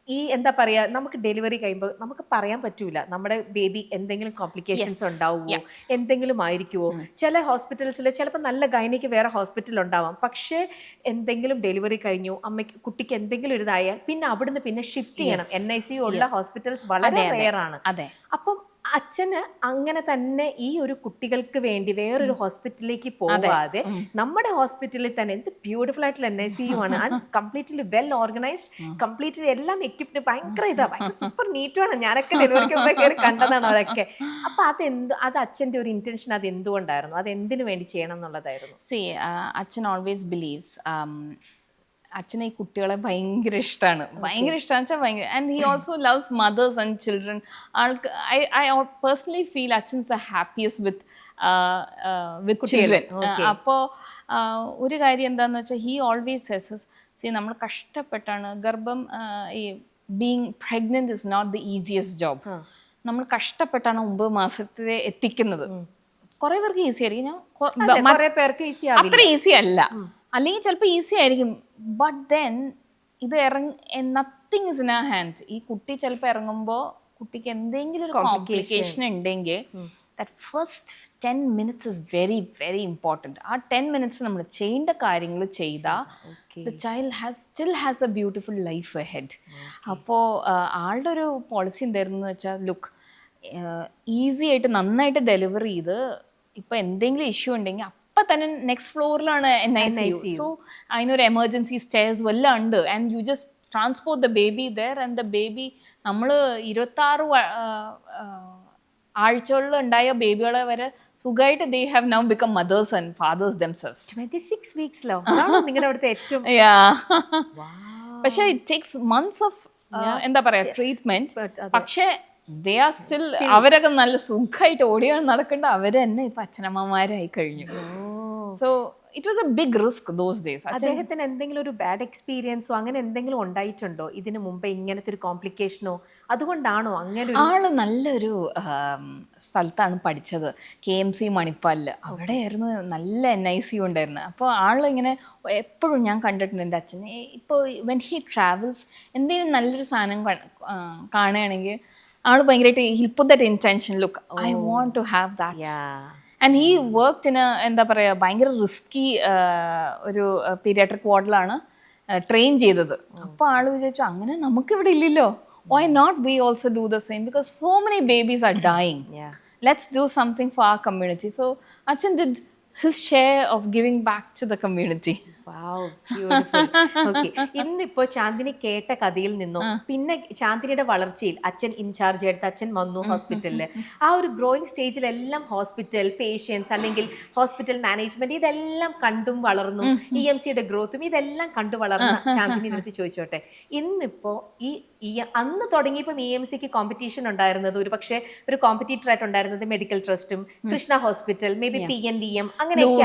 S2: ഈ എന്താ പറയാ, നമുക്ക് ഡെലിവറി കഴിയുമ്പോൾ നമുക്ക് പറയാൻ പറ്റൂല നമ്മുടെ ബേബി എന്തെങ്കിലും കോംപ്ലിക്കേഷൻസ് ഉണ്ടാവുമോ, എന്തെങ്കിലും ആയിരിക്കുമോ. ചില ഹോസ്പിറ്റൽസിൽ ചിലപ്പോൾ നല്ല ഗൈനയ്ക്ക് വേറെ ഹോസ്പിറ്റൽ ഉണ്ടാവാം, പക്ഷേ എന്തെങ്കിലും ഡെലിവറി കഴിഞ്ഞു അമ്മയ്ക്ക് കുട്ടിക്ക് എന്തെങ്കിലും ഒരു ഇതായാൽ പിന്നെ അവിടുന്ന് പിന്നെ ഷിഫ്റ്റ് ചെയ്യണം. NICU ഉള്ള ഹോസ്പിറ്റൽസ് വളരെ റെയർ ആണ്. അപ്പം അച്ഛന് അങ്ങനെ തന്നെ ഈ ഒരു കുട്ടികൾക്ക് വേണ്ടി വേറൊരു ഹോസ്പിറ്റലിലേക്ക് പോവാതെ നമ്മുടെ ഹോസ്പിറ്റലിൽ തന്നെ, എന്ത് ബ്യൂട്ടിഫുൾ ആയിട്ടുള്ള NICU ആണ്, and completely well organised, completely എല്ലാം എക്യുപ്ഡ്, ഭയങ്കര ഭയങ്കര സൂപ്പർ നീറ്റുമാണ്. ഞാനൊക്കെ ഡെലിവറിക്ക് മുമ്പേ കയറി കണ്ടതാണ് അതൊക്കെ. അപ്പൊ അത് അച്ഛന്റെ ഒരു ഇന്റൻഷൻ അത് എന്തുകൊണ്ടായിരുന്നു, അത് എന്തിനു വേണ്ടി ചെയ്യണം എന്നുള്ളതായിരുന്നു?
S1: അച്ഛൻ ഓൾവേസ് ബിലീവ്സ്, അച്ഛനെ ഈ കുട്ടികളെ ഭയങ്കര ഇഷ്ടമാണ്, ഭയങ്കര ഇഷ്ടമാണെന്ന് വെച്ചാൽ ഭയങ്കര. And he also loves mothers and children. I personally feel അച്ഛൻസ് ദ ഹാപ്പിയസ്റ്റ് വിത്ത് ചിൽഡ്രൻ. അപ്പോൾ ഒരു കാര്യം എന്താണെന്ന് വെച്ചാൽ, ഹി ഓൾവേസ് സെസസ് നമ്മൾ കഷ്ടപ്പെട്ടാണ് ഗർഭം, ഈ being pregnant is not the easiest job. നമ്മൾ കഷ്ടപ്പെട്ടാണ് 9 മാസത്തെ എത്തിക്കുന്നത്. കുറെ പേർക്ക് ഈസി ആയിരിക്കും, അത്ര ഈസി അല്ല, അല്ലെങ്കിൽ ചിലപ്പോൾ ഈസി ആയിരിക്കും. ബട്ട് ദെൻ ഇത് നത്തിങ് ഇസ് ഇൻ ആ ഹാൻഡ്. ഈ കുട്ടി ചിലപ്പോൾ ഇറങ്ങുമ്പോൾ കുട്ടിക്ക് എന്തെങ്കിലും ഒരു കോംപ്ലിക്കേഷൻ ഉണ്ടെങ്കിൽ that first 10 minutes is very very important. ആ 10 minutes നമ്മൾ ചെയ്യേണ്ട കാര്യങ്ങൾ ചെയ്താൽ the child still has A beautiful life ahead. അപ്പോൾ ആളുടെ ഒരു പോളിസി എന്തായിരുന്നു എന്ന് വെച്ചാൽ, ലുക്ക്, ഈസി ആയിട്ട് നന്നായിട്ട് ഡെലിവറി ചെയ്ത് ഇപ്പം എന്തെങ്കിലും ഇഷ്യൂ ഉണ്ടെങ്കിൽ അപ്പം തന്നെ നെക്സ്റ്റ് ഫ്ലോറിലാണ് NICU. സോ അതിനൊരു എമർജൻസി സ്റ്റെയർസ് വല്ലതും ഉണ്ട്, and you just transport the baby there. And the baby, നമ്മൾ 26 ആഴ്ചകളിൽ ഉണ്ടായ ബേബികളെ വരെ സുഖമായിട്ട് they have now become mothers and fathers themselves.
S2: 26 വീക്സിലോ നിങ്ങളുടെ അവിടുത്തെ ഏറ്റവും.
S1: പക്ഷേ ഇറ്റ് ടേക്സ് മന്ത്സ് ഓഫ് എന്താ പറയാ ട്രീറ്റ്മെന്റ്. പക്ഷേ ദേ ആർ സ്റ്റിൽ, അവരൊക്കെ നല്ല സുഖമായിട്ട് ഓടിയാണ് നടക്കേണ്ട, അവര് തന്നെ ഇപ്പൊ അച്ഛനമ്മമാരായി കഴിഞ്ഞു. So it was a big risk those days.
S2: അദ്ദേഹത്തിന് എന്തെങ്കിലും ഒരു ബാഡ് എക്സ്പീരിയൻസോ അങ്ങനെ എന്തെങ്കിലും ഉണ്ടായിട്ടുണ്ടോ ഇതിനു മുമ്പ്, ഇങ്ങനത്തെ ഒരു കോംപ്ലിക്കേഷനോ? അതുകൊണ്ടാണോ അങ്ങനെ? ആള്
S1: നല്ലൊരു സ്ഥലത്താണ് പഠിച്ചത്, KMC മണിപ്പാലിൽ. അവിടെയായിരുന്നു നല്ല NICU ഉണ്ടായിരുന്നു. അപ്പോൾ ആളിങ്ങനെ എപ്പോഴും ഞാൻ കണ്ടിട്ടുണ്ട് എൻ്റെ അച്ഛനെ. ഇപ്പോൾ വെൻ ഹി ട്രാവൽസ് എന്തെങ്കിലും നല്ലൊരു സാധനം കാണുകയാണെങ്കിൽ ആള് ഭയങ്കരമായിട്ട് he'll put that intention, look, I want to have that. And he worked in a എന്താ പറയുക ഭയങ്കര റിസ്കി ഒരു പീഡിയാട്രിക് വാർഡിലാണ് ട്രെയിൻ ചെയ്തത്. അപ്പോൾ ആള് വിചാരിച്ചു, അങ്ങനെ നമുക്കിവിടെ ഇല്ലല്ലോ, why not we also do the same, because so many babies are dying. Let's do something for our community. So Achan did his share of giving back to the community.
S2: Wow, beautiful. Okay. ഇന്നിപ്പോ ചാന്ദിനി കേട്ട കഥയിൽ നിന്നും പിന്നെ ചാന്ദിനിയുടെ വളർച്ചയിൽ അച്ഛൻ in charge എടുത്ത് അച്ഛൻ വന്നു ഹോസ്പിറ്റലില്. ആ ഒരു ഗ്രോയിങ് സ്റ്റേജിലെല്ലാം ഹോസ്പിറ്റൽ പേഷ്യൻസ് അല്ലെങ്കിൽ ഹോസ്പിറ്റൽ മാനേജ്മെന്റ് ഇതെല്ലാം കണ്ടും വളർന്നു. EMCയുടെ ഗ്രോത്തും ഇതെല്ലാം കണ്ടു വളർന്ന ചാന്ദിനിയുടെ അടുത്ത് ചോദിച്ചോട്ടെ, ഇന്നിപ്പോ ഈ അന്ന് തുടങ്ങിയപ്പം EMCക്ക് കോമ്പറ്റീഷൻ ഉണ്ടായിരുന്നത് ഒരു പക്ഷേ ഒരു കോമ്പറ്റീറ്റർ ആയിട്ട് ഉണ്ടായിരുന്നത് മെഡിക്കൽ ട്രസ്റ്റും Krishna hospital, may be PNDM അങ്ങനെയൊക്കെ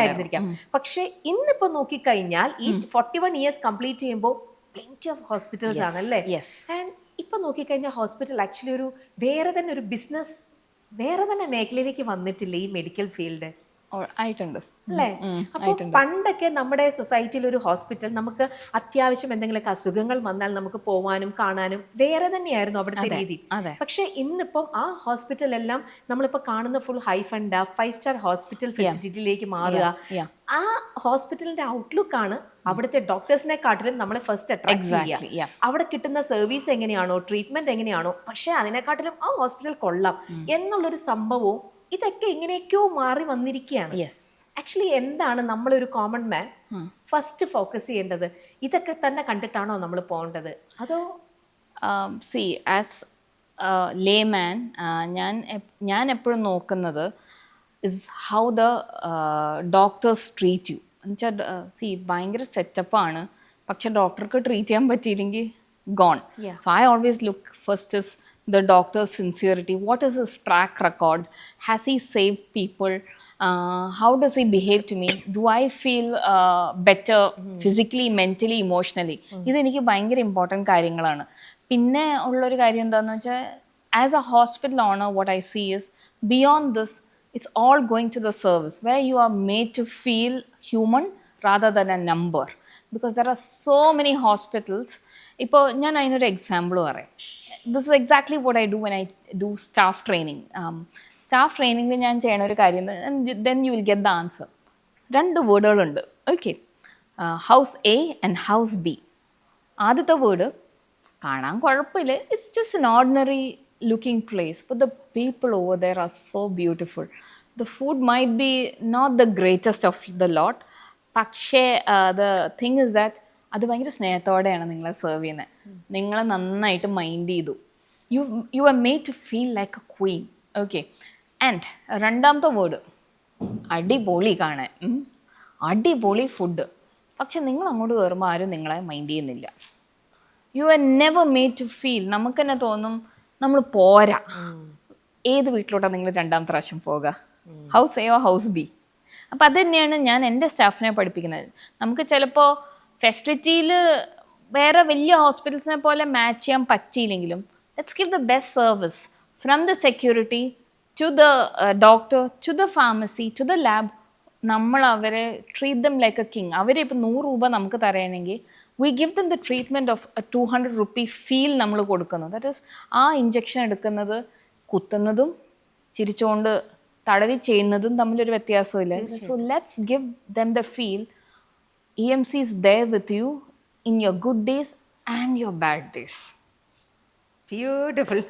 S2: ആയിരുന്നിരിക്കാം. പക്ഷെ ഇന്നിപ്പോ നോക്കിക്കഴിഞ്ഞാൽ ഈ 41 years കംപ്ലീറ്റ് ചെയ്യുമ്പോൾ പ്ലെന്റി ഓഫ് ഹോസ്പിറ്റൽസ് ആണല്ലേ. ആൻഡ് ഇപ്പൊ നോക്കിക്കഴിഞ്ഞാൽ ഹോസ്പിറ്റൽ ആക്ച്വലി ഒരു വേറെ തന്നെ ഒരു ബിസിനസ്, വേറെ തന്നെ മേഖലയിലേക്ക് വന്നിട്ടില്ല ഈ മെഡിക്കൽ ഫീൽഡ്.
S1: ആയിട്ടുണ്ട്.
S2: അല്ലേ? അപ്പോൾ പണ്ടൊക്കെ നമ്മുടെ സൊസൈറ്റിയിൽ ഒരു ഹോസ്പിറ്റൽ നമുക്ക് അത്യാവശ്യം എന്തെങ്കിലുമൊക്കെ അസുഖങ്ങൾ വന്നാൽ നമുക്ക് പോവാനും കാണാനും വേറെ തന്നെയായിരുന്നു അവിടുത്തെ രീതി. പക്ഷെ ഇന്നിപ്പം ആ ഹോസ്പിറ്റൽ എല്ലാം നമ്മളിപ്പോൾ കാണുന്ന ഫുൾ ഹൈ ഫണ്ട് 5-സ്റ്റാർ ഹോസ്പിറ്റൽ ഫെസിലിറ്റിയിലേക്ക് മാറുക. ആ ഹോസ്പിറ്റലിന്റെ ഔട്ട്ലുക്ക് ആണ് അവിടുത്തെ ഡോക്ടേഴ്സിനെ കാട്ടിലും നമ്മളെ ഫസ്റ്റ് അട്രാക്ട് ചെയ്യുക. അവിടെ കിട്ടുന്ന സർവീസ് എങ്ങനെയാണോ, ട്രീറ്റ്മെന്റ് എങ്ങനെയാണോ, പക്ഷെ അതിനെക്കാട്ടിലും ആ ഹോസ്പിറ്റൽ കൊള്ളാം എന്നുള്ളൊരു സംഭവവും ഇതൊക്കെ എങ്ങനെയൊക്കെയോ മാറി വന്നിരിക്കുകയാണ്. ആക്ച്വലി എന്താണ് നമ്മളൊരു കോമൺ മാൻ ഫസ്റ്റ് ഫോക്കസ് ചെയ്യേണ്ടത്? ഇതൊക്കെ തന്നെ കണ്ടിട്ടാണോ നമ്മൾ പോകേണ്ടത്, അതോ
S1: സി ആസ് ലേമാൻ ഞാൻ എപ്പോഴും നോക്കുന്നത് is how the doctors treat U. എന്നുവെച്ചാൽ ഭയങ്കര സെറ്റപ്പാണ്, പക്ഷെ ഡോക്ടർക്ക് ട്രീറ്റ് ചെയ്യാൻ പറ്റിയില്ലെങ്കിൽ gone. So I always look first is the doctor's sincerity. What is his track record? Has he saved people? How does he behave to me? Do I feel better physically, mentally, emotionally? ഇതെനിക്ക് ഭയങ്കര important കാര്യങ്ങളാണ്. പിന്നെ ഉള്ളൊരു കാര്യം എന്താണെന്ന് വെച്ചാൽ as a hospital owner what I see is beyond this it's all going to the service where you are made to feel human rather than a number, because there are so many hospitals. ഇപ്പോൾ ഞാൻ അതിനൊരു example പറയാം. This is exactly what I do when I do staff training. Staff ട്രെയിനിങ്ങിൽ ഞാൻ ചെയ്യണ ഒരു കാര്യം, then you will get the answer. 2 വേർഡുകളുണ്ട്. Okay, house A and house B. ആദ്യത്തെ വേർഡ് കാണാൻ കുഴപ്പമില്ല, it's just an ordinary looking place, but the people over there are so beautiful. The food might be not the greatest of the lot, പക്ഷേ the thing is that അത് ഭയങ്കര സ്നേഹത്തോടെയാണ് നിങ്ങളെ serve ചെയ്യുന്നത്. നിങ്ങളെ നന്നായിട്ട് മൈൻഡ് ചെയ്തു. You are made to feel like a queen. Okay, and രണ്ടാമത്തെ word അടിപൊളി കാണാൻ, അടിപൊളി ഫുഡ്, പക്ഷെ നിങ്ങൾ അങ്ങോട്ട് കയറുമ്പോൾ ആരും നിങ്ങളെ മൈൻഡ് ചെയ്യുന്നില്ല. You are never made to feel. നമുക്ക് തന്നെ തോന്നും നമ്മൾ പോരാ. ഏത് വീട്ടിലോട്ടാണ് നിങ്ങൾ 2ാമത്തെ പ്രാവശ്യം പോകുക? House A or house B? അപ്പം അത് തന്നെയാണ് ഞാൻ എൻ്റെ സ്റ്റാഫിനെ പഠിപ്പിക്കുന്നത്. നമുക്ക് ചിലപ്പോൾ ഫെസിലിറ്റിയിൽ വേറെ വലിയ ഹോസ്പിറ്റൽസിനെ പോലെ മാച്ച് ചെയ്യാൻ പറ്റിയില്ലെങ്കിലും let's give the best service from the security to the doctor to the pharmacy to the lab. നമ്മൾ അവരെ treat them like a king. അവരെ ഇപ്പോൾ 100 രൂപ നമുക്ക് തരണമെങ്കിൽ we give them the treatment of 200 rupee feel നമ്മൾ കൊടുക്കുന്നു. ദാറ്റ് ഈസ് ആ ഇഞ്ചക്ഷൻ എടുക്കുന്നത് കുത്തുന്നതും ചിരിച്ചുകൊണ്ട് തടവി ചെയ്യുന്നതും തമ്മിലൊരു വ്യത്യാസമില്ല. So let's give them the feel EMC is there with you in your good days and your bad days.
S2: Beautiful.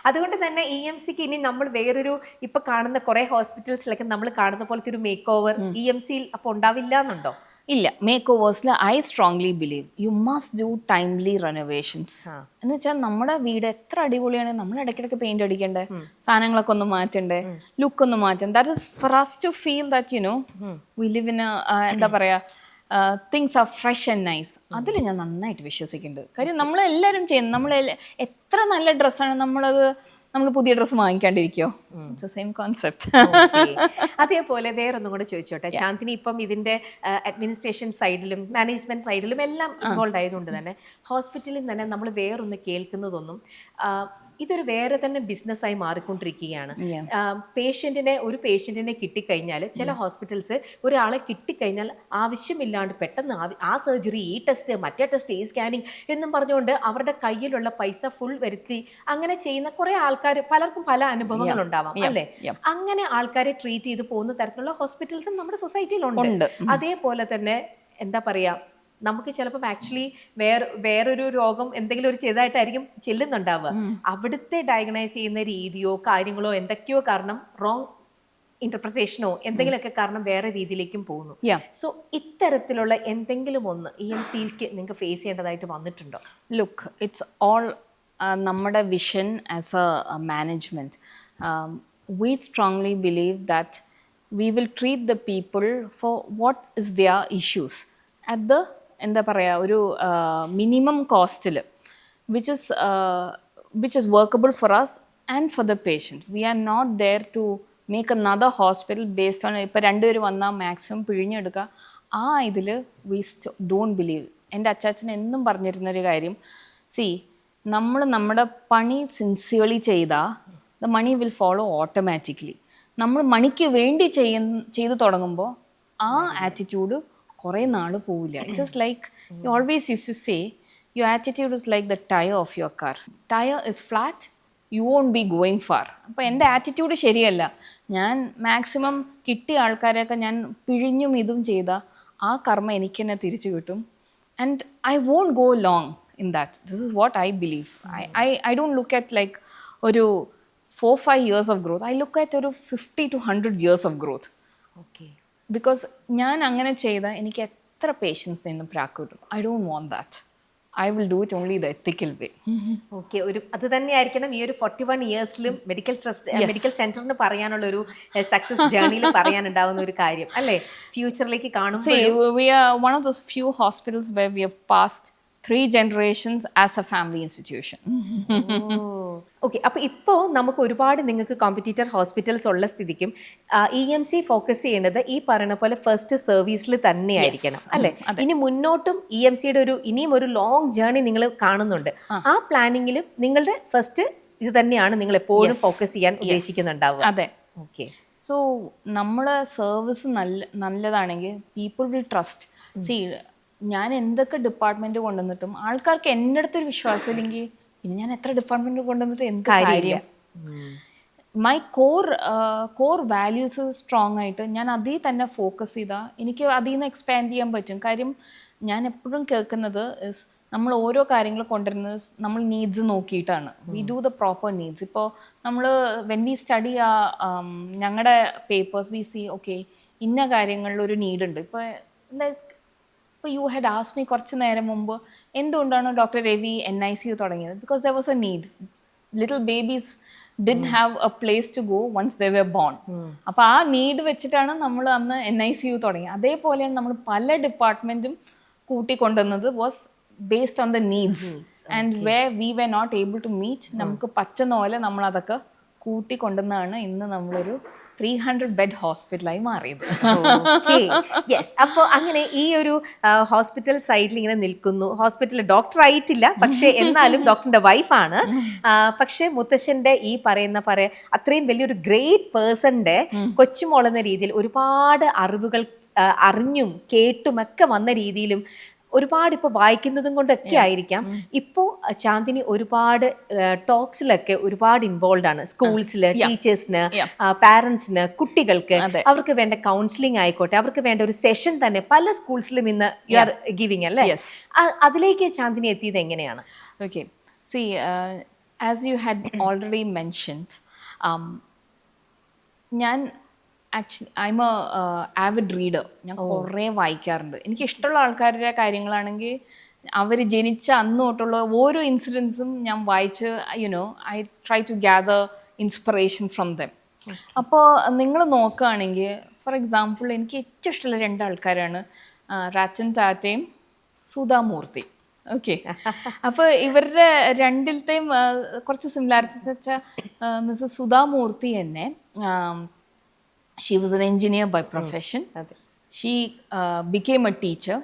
S2: അതുകൊണ്ട് തന്നെ EMCക്ക് ഇനി നമ്മൾ വേറൊരു ഇപ്പൊ കാണുന്ന കുറെ ഹോസ്പിറ്റൽസിലൊക്കെ നമ്മൾ കാണുന്ന പോലത്തെ ഒരു മേക്ക് ഓവർ EMCയിൽ അപ്പോൾ ഉണ്ടാവില്ല എന്നുണ്ടോ?
S1: ഇല്ല, മേക്ക് ഓവേഴ്സിൽ I strongly believe you must do timely renovations. എന്ന് വെച്ചാൽ നമ്മുടെ വീട് എത്ര അടിപൊളിയാണെങ്കിൽ നമ്മൾ ഇടയ്ക്കിടയ്ക്ക് പെയിന്റ് അടിക്കണ്ടേ, സാധനങ്ങളൊക്കെ ഒന്ന് മാറ്റണ്ടേ, ലുക്ക് ഒന്ന് മാറ്റണ്ടേ. That is for us to feel that you know we live in a എന്താ പറയാ, things are fresh and nice. അതിൽ ഞാൻ നന്നായിട്ട് വിശ്വസിക്കുന്നുണ്ട്. കാര്യം നമ്മളെല്ലാവരും ചെയ്യുന്നു. നമ്മൾ എത്ര നല്ല ഡ്രസ്സാണ് നമ്മൾ പുതിയ ഡ്രസ്സ് വാങ്ങിക്കാണ്ടിരിക്കോ? Same concept.
S2: അതേപോലെ വേറൊന്നും കൂടെ ചോദിച്ചോട്ടെ ചാന്ദിനി, ഇപ്പം ഇതിന്റെ അഡ്മിനിസ്ട്രേഷൻ സൈഡിലും മാനേജ്മെന്റ് സൈഡിലും എല്ലാം ഇൻവോൾവ് ആയതുകൊണ്ട് തന്നെ ഹോസ്പിറ്റലിൽ തന്നെ നമ്മൾ വേറൊന്ന് കേൾക്കുന്നതൊന്നും ഇതൊരു വേറെ തന്നെ ബിസിനസ്സായി മാറിക്കൊണ്ടിരിക്കുകയാണ്. ഒരു പേഷ്യൻറ്റിനെ കിട്ടിക്കഴിഞ്ഞാൽ ചില ഹോസ്പിറ്റൽസ് ഒരാളെ കിട്ടിക്കഴിഞ്ഞാൽ ആവശ്യമില്ലാണ്ട് പെട്ടെന്ന് ആ സർജറി, ഈ ടെസ്റ്റ്, മറ്റേ ടെസ്റ്റ്, ഈ സ്കാനിങ് എന്നും പറഞ്ഞുകൊണ്ട് അവരുടെ കയ്യിലുള്ള പൈസ ഫുൾ വരുത്തി അങ്ങനെ ചെയ്യുന്ന കുറെ ആൾക്കാർ, പലർക്കും പല അനുഭവങ്ങളുണ്ടാവാം അല്ലേ? അങ്ങനെ ആൾക്കാരെ ട്രീറ്റ് ചെയ്ത് പോകുന്ന തരത്തിലുള്ള ഹോസ്പിറ്റൽസും നമ്മുടെ സൊസൈറ്റിയിലുണ്ട്. അതേപോലെ തന്നെ എന്താ പറയാ, നമുക്ക് ചിലപ്പോൾ ആക്ച്വലി വേറൊരു രോഗം എന്തെങ്കിലും ഒരു ചെയ്തതായിട്ടായിരിക്കും ചെല്ലുന്നുണ്ടാവുക. അവിടുത്തെ ഡയഗ്നൈസ് ചെയ്യുന്ന രീതിയോ കാര്യങ്ങളോ എന്തൊക്കെയോ കാരണം റോങ് ഇന്റർപ്രിട്ടേഷനോ എന്തെങ്കിലുമൊക്കെ കാരണം വേറെ രീതിയിലേക്കും പോകുന്നു. സോ ഇത്തരത്തിലുള്ള എന്തെങ്കിലും ഒന്ന് EMCക്ക് നിങ്ങൾക്ക് ഫേസ് ചെയ്യേണ്ടതായിട്ട് വന്നിട്ടുണ്ടോ?
S1: ലുക്ക്, ഇറ്റ്സ് ഓൾ നമ്മുടെ vision as a management. We strongly believe that we will treat the people for what is their issues at the എന്താ പറയുക, ഒരു മിനിമം കോസ്റ്റിൽ which is workable for us and for the patient. We are not there to make another hospital based on ഇപ്പോൾ 2 പേര് വന്നാൽ maximum പിഴിഞ്ഞെടുക്കുക. ആ ഇതിൽ we don't believe. എൻ്റെ അച്ചാച്ചൻ എന്നും പറഞ്ഞിരുന്നൊരു കാര്യം, നമ്മൾ നമ്മുടെ പണി സിൻസിയർലി ചെയ്താൽ the money will follow automatically. നമ്മൾ മണിക്ക് വേണ്ടി ചെയ്ത് തുടങ്ങുമ്പോൾ ആ ആറ്റിറ്റ്യൂഡ് കുറേ നാൾ പോവില്ല. It is like you always use to say your attitude is like the tyre of your car. Tyre is flat, you won't be going far. അപ്പോൾ എൻ്റെ ആറ്റിറ്റ്യൂഡ് ശരിയല്ല. ഞാൻ മാക്സിമം കിട്ടിയ ആൾക്കാരെയൊക്കെ ഞാൻ പിഴിഞ്ഞും ഇതും ചെയ്ത ആ കർമ്മ എനിക്ക് തന്നെ തിരിച്ചു കിട്ടും. And I won't go long in that. This is what I believe. I don't look at like ഒരു 4-5 years of growth. I look at ഒരു 50 to 100 years of growth.
S2: Okay.
S1: Because ഞാൻ അങ്ങനെ ചെയ്ത എനിക്ക് എത്ര പേഷ്യൻസ് നിന്ന് പ്രാക്ക് കിട്ടും. I don't want that. I will do it only the ethical way.
S2: Okay, അത് തന്നെയായിരിക്കണം ഈ ഒരു 41 ഇയേഴ്സിലും മെഡിക്കൽ സെന്ററിന് പറയാനുള്ള ഒരു സക്സസ് ജേർണിയിൽ പറയാനുണ്ടാവുന്ന ഒരു കാര്യം അല്ലേ? ഫ്യൂച്ചറിലേക്ക് കാണുമ്പോൾ
S1: See, we are one of those few hospitals where we have passed 3 generations as a family institution.
S2: Okay, അപ്പോൾ ഇപ്പോൾ നമുക്ക് ഒരുപാട് നിങ്ങൾക്ക് കോമ്പറ്റീറ്റർ ഹോസ്പിറ്റൽസ് ഉള്ള സ്ഥിതിക്കും EMC ഫോക്കസ് ചെയ്യേണ്ടത് ഈ പറയുന്ന പോലെ ഫസ്റ്റ് സർവീസിൽ തന്നെയായിരിക്കണം അല്ലേ? ഇനി മുന്നോട്ടും EMCയുടെ ഇനിയും ഒരു ലോങ് ജേർണി നിങ്ങൾ കാണുന്നുണ്ട്. ആ പ്ലാനിങ്ങിലും നിങ്ങളുടെ ഫസ്റ്റ് ഇത് തന്നെയാണ് നിങ്ങൾ എപ്പോഴും ഫോക്കസ് ചെയ്യാൻ ഉദ്ദേശിക്കുന്നുണ്ടാവുക.
S1: അതെ.
S2: ഓക്കെ,
S1: സോ നമ്മളെ സർവീസ് നല്ലതാണെങ്കിൽ പീപ്പിൾ വിൽ ട്രസ്റ്റ്. സി, ഞാൻ എന്തൊക്കെ ഡിപ്പാർട്ട്മെന്റ് കൊണ്ടുവന്നിട്ടും ആൾക്കാർക്ക് എൻ്റെ അടുത്തൊരു വിശ്വാസം ഇല്ലെങ്കിൽ പിന്നെ ഞാൻ എത്ര ഡിപ്പാർട്ട്മെന്റ് കൊണ്ടുവന്നിട്ട് എന്ത് കാര്യം? മൈ കോർ വാല്യൂസ് സ്ട്രോങ് ആയിട്ട് ഞാൻ അതിൽ തന്നെ ഫോക്കസ് ചെയ്താൽ എനിക്ക് അതിൽ നിന്ന് എക്സ്പാൻഡ് ചെയ്യാൻ പറ്റും. കാര്യം ഞാൻ എപ്പോഴും കേൾക്കുന്നത് ഇസ് നമ്മൾ ഓരോ കാര്യങ്ങൾ കൊണ്ടുവരുന്നത് നമ്മൾ നീഡ്സ് നോക്കിയിട്ടാണ്. We do the proper needs. ഇപ്പോൾ നമ്മൾ വെൻ വി സ്റ്റഡി ഞങ്ങളുടെ പേപ്പേഴ്സ് വി സി ഓക്കെ ഇന്ന കാര്യങ്ങളിൽ ഒരു നീഡുണ്ട്. ഇപ്പോൾ like you had asked me കുറച്ച് നേരം മുമ്പ് എന്തുകൊണ്ടാണ് ഡോക്ടർ രവി NICU തുടങ്ങിയത്? Because there was a need. Little babies didn't have a place to go once they were born. അപ്പോൾ ആ നീഡ് വെച്ചിട്ടാണ് നമ്മൾ അന്ന് NICU തുടങ്ങിയത്. അതേപോലെയാണ് നമ്മൾ പല ഡിപ്പാർട്ട്മെൻറ്റും കൂട്ടിക്കൊണ്ടുവന്നത് was based on the needs and where we were not able to meet. നമുക്ക് പറ്റുന്ന പോലെ നമ്മൾ അതൊക്കെ കൂട്ടിക്കൊണ്ടുവന്നാണ് ഇന്ന് നമ്മളൊരു 300 ബെഡ് ഹോസ്പിറ്റലായി മാറിയത്.
S2: അപ്പോൾ അങ്ങനെ ഈ ഒരു ഹോസ്പിറ്റൽ സൈഡിൽ ഇങ്ങനെ നിൽക്കുന്നു. ഹോസ്പിറ്റലിൽ ഡോക്ടർ ആയിട്ടില്ല, പക്ഷേ എന്നാലും ഡോക്ടറിന്റെ വൈഫാണ്. പക്ഷെ മുത്തശ്ശന്റെ ഈ അത്രയും വലിയൊരു ഗ്രേറ്റ് പേഴ്സന്റെ കൊച്ചുമോളെന്ന രീതിയിൽ ഒരുപാട് അറിവുകൾ അറിഞ്ഞും കേട്ടുമൊക്കെ വന്ന രീതിയിലും ഒരുപാട് ഇപ്പോൾ വായിക്കുന്നതും കൊണ്ടൊക്കെ ആയിരിക്കാം ഇപ്പോൾ ചാന്ദിനി ഒരുപാട് ടോക്സിലൊക്കെ ഒരുപാട് ഇൻവോൾവ് ആണ്. സ്കൂൾസിൽ ടീച്ചേഴ്സിന്, പാരന്റ്സിന്, കുട്ടികൾക്ക് അവർക്ക് വേണ്ട കൗൺസിലിംഗ് ആയിക്കോട്ടെ, അവർക്ക് വേണ്ട ഒരു സെഷൻ തന്നെ പല സ്കൂൾസിലും ഇന്ന് യു ആർ ഗിവിംഗ് അല്ലേ? അതിലേക്ക് ചാന്ദിനി എത്തിയത് എങ്ങനെയാണ്?
S1: Okay, C as you had already mentioned, ഞാൻ ആക്ച്വലി ഐ എം ആവിഡ് റീഡർ. ഞാൻ കുറേ വായിക്കാറുണ്ട്. എനിക്ക് ഇഷ്ടമുള്ള ആൾക്കാരുടെ കാര്യങ്ങളാണെങ്കിൽ അവർ ജനിച്ച അന്ന് തൊട്ടുള്ള ഓരോ ഇൻസിഡൻസും ഞാൻ വായിച്ച് I try to gather inspiration from them. അപ്പോൾ നിങ്ങൾ നോക്കുകയാണെങ്കിൽ ഫോർ എക്സാമ്പിൾ എനിക്ക് ഏറ്റവും ഇഷ്ടമുള്ള 2 ആൾക്കാരാണ് റത്തൻ ടാറ്റയും സുധാമൂർത്തി. ഓക്കെ, അപ്പോൾ ഇവരുടെ രണ്ടിലത്തെയും കുറച്ച് സിമിലാരിറ്റീസ് വെച്ചാൽ മിസ്സസ് സുധാമൂർത്തി തന്നെ she was an engineer by profession. She became a teacher.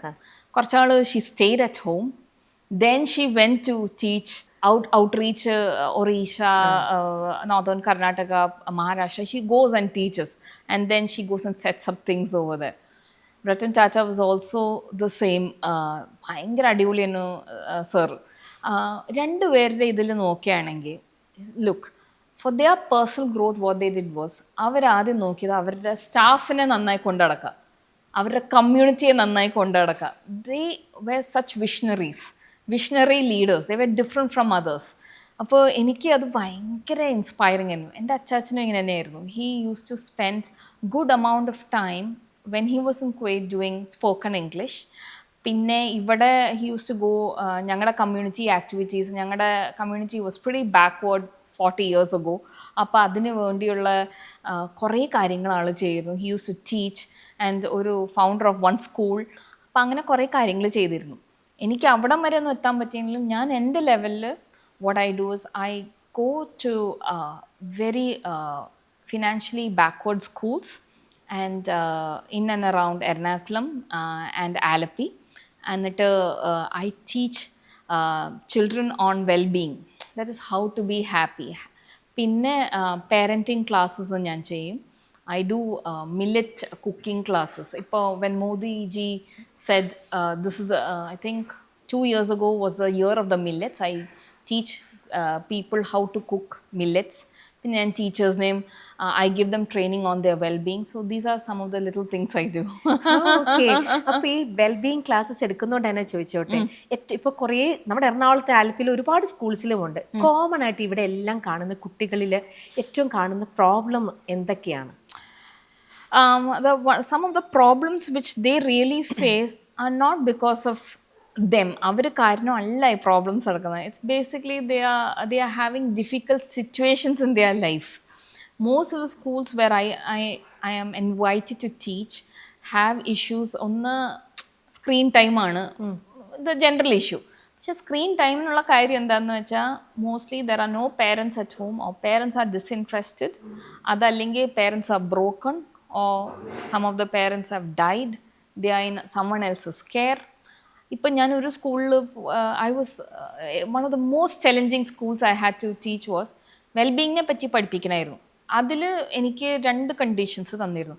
S1: കുറച്ചാൾ she stayed at home. Then she went to teach outreach Orissa, northern Karnataka, Maharashtra. She goes and teaches and then she goes and sets up things over there. Ratan Tata was also the same. ഭയങ്കര അടിപൊളിയാണ് sir. രണ്ടുപേരുടെ ഇതിൽ നോക്കുകയാണെങ്കിൽ look for their personal growth what they did was അവരാദ്യം നോക്കിയത് അവരുടെ സ്റ്റാഫിനെ നന്നായി കൊണ്ടുനടക്കുക, അവരുടെ കമ്മ്യൂണിറ്റിയെ നന്നായി കൊണ്ടുനടക്കുക. they were such visionary leaders. they were different from others. അപ്പോൾ എനിക്ക് അത് ഭയങ്കര ഇൻസ്പയറിംഗ് ആയിരുന്നു. എൻ്റെ അച്ചാച്ചനും ഇങ്ങനെ തന്നെയായിരുന്നു. he used to spend good amount of time when he was in Kuwait doing spoken English. പിന്നെ ഇവിടെ he used to go ഞങ്ങളുടെ കമ്മ്യൂണിറ്റി ആക്ടിവിറ്റീസ്, ഞങ്ങളുടെ community was pretty backward 40 years ago. അപ്പോൾ അതിന് വേണ്ടിയുള്ള കുറേ കാര്യങ്ങൾ ആൾ ചെയ്തിരുന്നു. He use to teach and ഒരു ഫൗണ്ടർ ഓഫ് 1 സ്കൂൾ. അപ്പോൾ അങ്ങനെ കുറേ കാര്യങ്ങൾ ചെയ്തിരുന്നു. എനിക്ക് അവിടം വരെ ഒന്നും എത്താൻ പറ്റിയെങ്കിലും ഞാൻ എൻ്റെ ലെവലിൽ what I do is I go to very financially backward schools and in and around Ernakulam and Alleppey. എന്നിട്ട് I teach children on wellbeing. That is how to be happy. പിന്നെ പാരൻറ്റിങ് ക്ലാസ്സസ് ഞാൻ ചെയ്യും. I do millet cooking classes. When Modi ji said this is the I think 2 years ago was the year of the millets, I teach people how to cook millets. പിന്നെ ഞാൻ ടീച്ചേഴ്സിനെയും I give them training on their wellbeing. So these are some of the little things I do.
S2: Okay. അപ്പൊ ഈ wellbeing classes എടുക്കുന്നോണ്ട് തന്നെ ചോദിച്ചോട്ടെ, ഇപ്പൊ കുറേ നമ്മുടെ എറണാകുളത്തെ ആലപ്പിയിൽ ഒരുപാട് സ്കൂൾസിലും ഉണ്ട്. കോമൺ ആയിട്ട് ഇവിടെ എല്ലാം കാണുന്ന കുട്ടികളിൽ ഏറ്റവും കാണുന്ന പ്രോബ്ലം എന്തൊക്കെയാണ്?
S1: Some of the problems which they really face are not because of them. അവർ കാരണമല്ല ഈ പ്രോബ്ലംസ് നടക്കുന്നത്. It's basically they are having difficult situations in their life. Most of the schools where I am invited to teach have issues. ഒന്ന് screen ടൈമാണ് the general issue. പക്ഷെ screen ടൈമിനുള്ള കാര്യം എന്താണെന്ന് വെച്ചാൽ mostly there are no parents at home, or parents are disinterested, അതല്ലെങ്കിൽ parents are broken, or some of the parents have died, they are in someone else's care. ഇപ്പം ഞാനൊരു സ്കൂളിൽ I was one of the most challenging schools I had to teach was വെൽബീങ്ങിനെ പറ്റി പഠിപ്പിക്കണമായിരുന്നു. അതിൽ എനിക്ക് 2 conditions തന്നിരുന്നു.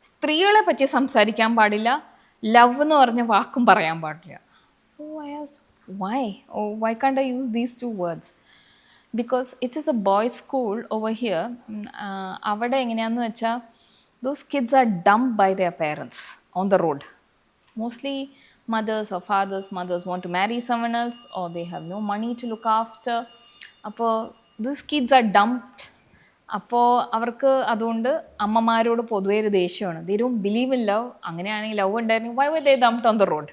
S1: സ്ത്രീകളെ പറ്റി സംസാരിക്കാൻ പാടില്ല, ലവ് എന്ന് പറഞ്ഞ വാക്കും പറയാൻ പാടില്ല. So I as why can't I use these 2 words? Because it is a boys' school over here. അവിടെ എങ്ങനെയാണെന്ന് വെച്ചാൽ those kids are dumped by their parents on the road. Mostly mothers or fathers, mothers want to marry someone else, or they have no money to look after. അപ്പോൾ these kids are dumped. അപ്പോൾ അവർക്ക് അതുകൊണ്ട് അമ്മമാരോട് പൊതുവേ ഒരു ദേഷ്യമാണ്. they don't believe in love. അങ്ങനെയാണെങ്കിൽ love ഉണ്ടായിരുന്നു, why were they dumped on the road?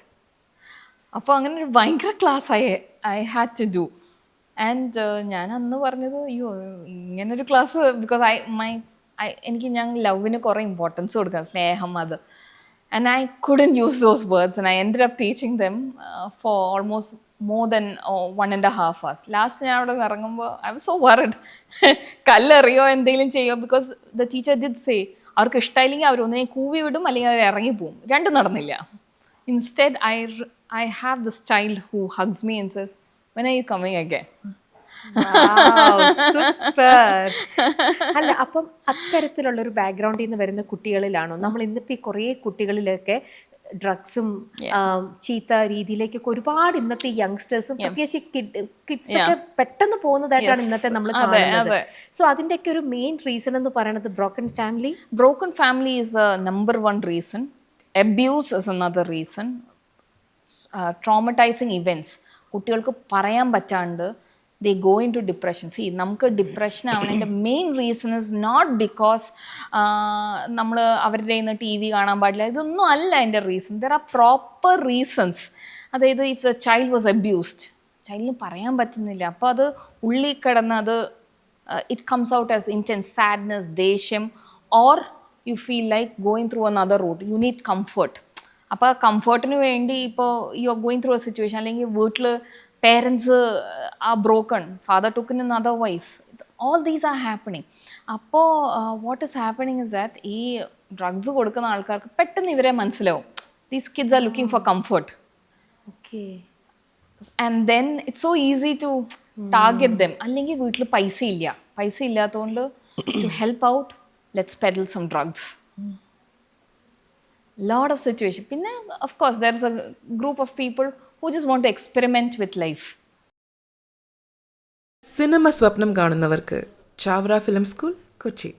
S1: അപ്പോൾ അങ്ങനെ ഒരു ഭയങ്കര class I had to do. And ഞാൻ അന്ന് പറഞ്ഞത് അയ്യോ ഇങ്ങനൊരു ക്ലാസ്, ബിക്കോസ് എനിക്ക് ഞാൻ ലവിന് കുറേ ഇമ്പോർട്ടൻസ് കൊടുക്കാം, സ്നേഹം, അത്. And I couldn't use those words and I ended up teaching them for almost more than 1.5 hours. Last ഞാൻ അവിടെ ഇറങ്ങുമ്പോൾ ഐ വാസ് സോ വറിഡ്, കല്ലെറിയോ എന്തെങ്കിലും ചെയ്യോ, because the teacher did say അവർക്ക് ഇഷ്ടമായില്ലെങ്കിൽ അവരൊന്നിനെ കൂവി വിടും, അല്ലെങ്കിൽ അവർ ഇറങ്ങിപ്പോവും. 2 നടന്നില്ല. Instead I have this child who hugs me and says, when are you coming again?
S2: Super. അല്ല, അപ്പം അത്തരത്തിലുള്ളൊരു ബാക്ക്ഗ്രൗണ്ടിൽ നിന്ന് വരുന്ന കുട്ടികളിലാണോ നമ്മൾ ഇന്നിപ്പോൾ ഈ കുറേ കുട്ടികളിലൊക്കെ ഡ്രഗ്സും ചീത്ത രീതിയിലേക്കൊക്കെ ഒരുപാട് ഇന്നത്തെ യങ്സ്റ്റേഴ്സും പ്രത്യേകിച്ച് കിഡ്സ് ഒക്കെ പെട്ടെന്ന് പോകുന്നതായിട്ടാണ് ഇന്നത്തെ നമ്മൾ കാണുന്നത്. സോ അതിൻ്റെയൊക്കെ ഒരു മെയിൻ റീസൺ എന്ന് പറയുന്നത് broken family
S1: is a number 1 reason. Abuse is another reason. Traumatizing events, കുട്ടികൾക്ക് പറയാൻ പറ്റാണ്ട് they go into depression. See, നമുക്ക് ഡിപ്രഷൻ ആവുന്നതിൻ്റെ main reason is not because നമ്മൾ അവരുടെ ഇന്ന് ടി വി കാണാൻ പാടില്ല, ഇതൊന്നും അല്ല എൻ്റെ reason. There are proper reasons. അതായത് if a child was abused, ചൈൽഡിന് പറയാൻ പറ്റുന്നില്ല, അപ്പോൾ അത് ഉള്ളിൽ കിടന്ന് അത് it comes out as intense sadness, ദേഷ്യം, or you feel like going through another route, you need comfort. അപ്പോൾ ആ കംഫർട്ടിന് വേണ്ടി ഇപ്പോൾ you are going through a situation, അല്ലെങ്കിൽ വീട്ടിൽ parents are broken, father took in another wife, all these are happening. അപ്പോൾ what is happening is that ഈ drugs കൊടുക്കുന്ന ആൾക്കാർക്ക് പെട്ടെന്ന് ഇവരെ മനസ്സിലാവും these kids are looking for comfort.
S2: Okay.
S1: And then it's so easy to target them. അല്ലെങ്കിൽ വീട്ടിൽ പൈസ ഇല്ലാത്തതുകൊണ്ട് to help out let's pedal some drugs. Lot of situation. Pinne, of course, there is a group of people who just want to experiment with life.
S3: Cinema സ്വപ്നം കാണുന്നവർക്ക് Chavara film school, Kochi.